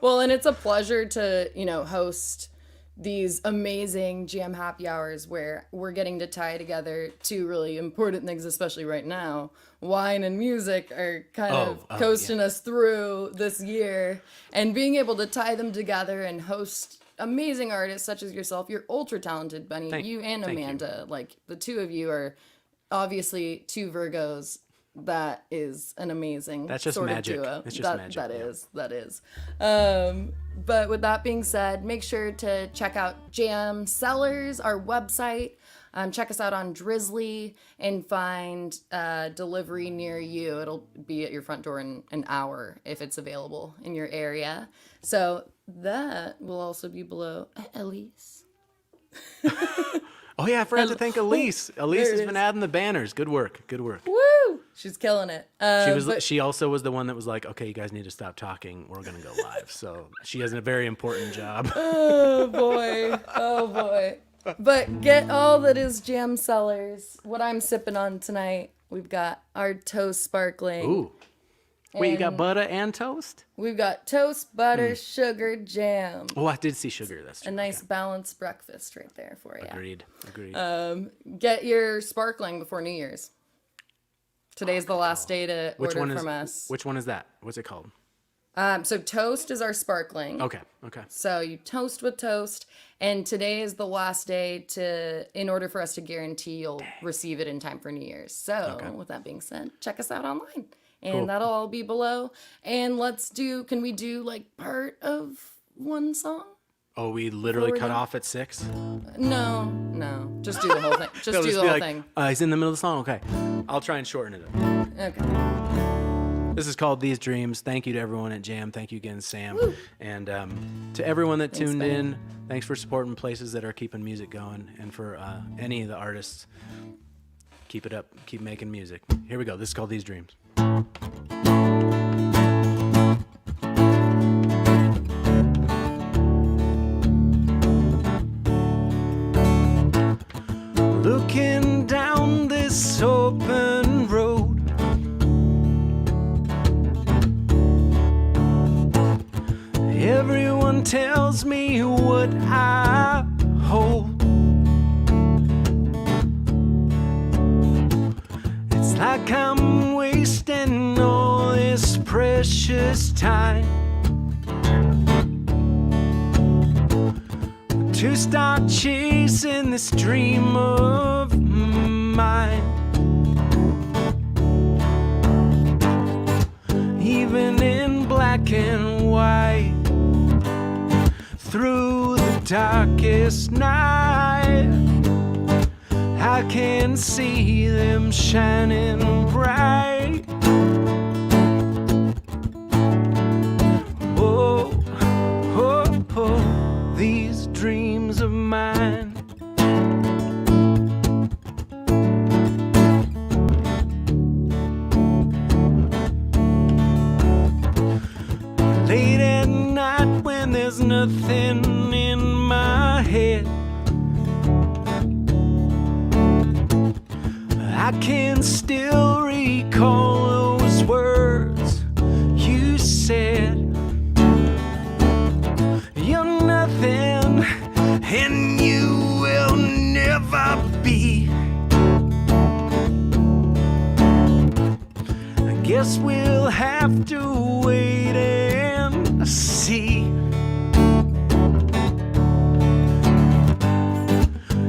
Well, and it's a pleasure to, host these amazing Jam happy hours where we're getting to tie together two really important things, especially right now. Wine and music are kind of coasting us through this year, and being able to tie them together and host amazing artists such as yourself. You're ultra talented, Benny. You and Amanda, like the two of you are obviously two Virgos. That is an amazing That's just sort magic. of duo. It's just magic. That is. But with that being said, make sure to check out Jam Cellars, our website. Check us out on Drizzly and find delivery near you. It'll be at your front door in an hour if it's available in your area. So that will also be below Elise. Oh, yeah, I forgot to thank Elise. Elise has been adding the banners. Good work. Woo! She's killing it. She also was the one that was like, okay, you guys need to stop talking. We're going to go live. So she has a very important job. Oh, boy. But get all that is Jam Cellars. What I'm sipping on tonight, we've got our toast sparkling. Ooh. Wait, you got butter and toast? We've got toast, butter, sugar, jam. Oh, I did see sugar. That's true. A nice balanced breakfast right there for you. Agreed. Get your sparkling before New Year's. Today's the last day to order from us. Which one is that? What's it called? So toast is our sparkling. Okay. So you toast with toast, and today is the last day in order for us to guarantee you'll receive it in time for New Year's. So with that being said, check us out online. And that'll all be below. And can we do like part of one song? Oh, we literally cut off at 6? No. Just do the whole thing. Just do the whole thing. He's in the middle of the song? Okay. I'll try and shorten it up. Okay. This is called These Dreams. Thank you to everyone at Jam. Thank you again, Sam. Woo. And to everyone that tuned in, thanks for supporting places that are keeping music going. And for any of the artists, keep it up. Keep making music. Here we go. This is called These Dreams. Looking down this open road, everyone tells me what I hold. It's like I'm wasting all this precious time to start chasing this dream of mine. Even in black and white, through the darkest night, I can see them shining bright. These dreams of mine. nothing in my head. I can still recall those words you said. You're nothing, and you will never be. I guess we'll have to wait and see.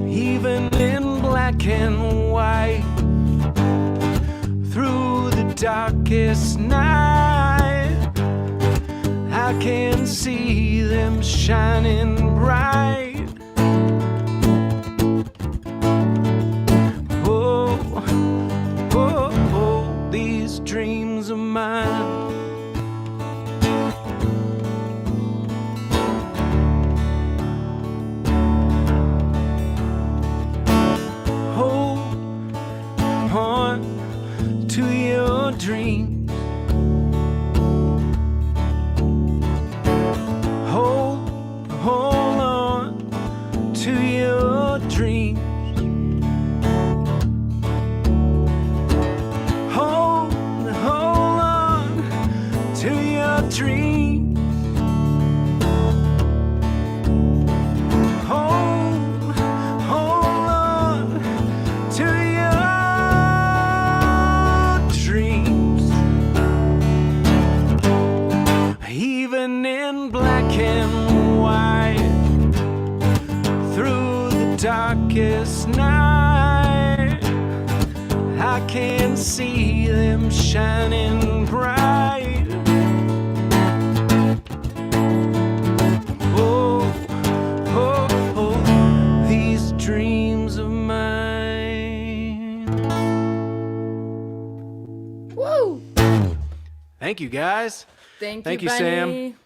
Even in black and white, through the darkest night, I can see them shining bright. Oh, oh, oh, these dreams of mine. Hold on to your dreams. Hold on to your dreams. Hold on to your dreams. Hold on to your dreams. Even in black and white, through the darkest night, I can see them shining bright. Oh, oh, oh, these dreams of mine. Woo! Thank you, guys. Thank Thank you, you, Sam. Benny.